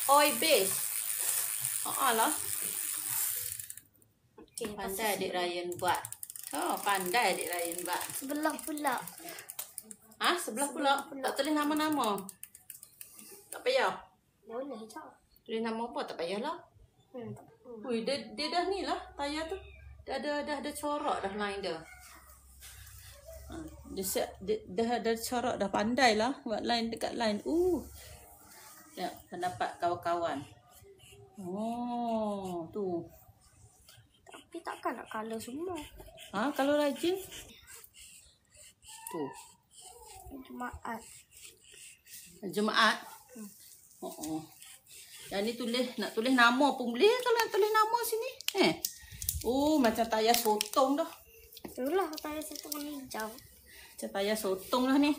oil base. Lah. Okay, Pandai adik Ryan buat. Oh, pandai adik Ryan buat. Sebelah pula. Sebelah pula. Tak tulis nama-nama. Tak payah. Boleh je. Tulis nama apa tak payahlah. Ui, dia dah ni lah tayar tu. Dah ada corak dah line dia. Dia ada corak dah, pandai lah buat line dekat line. Ya, pendapat kawan-kawan. Oh, tu. Tapi takkan nak colour semua. Kalau rajin. Tu. Jumaat. Yang ni nak tulis nama pun boleh kalau nak tulis nama sini. Macam tayar sotong dah. Itulah tayar sotong warna hijau. Macam tayar sotong lah ni.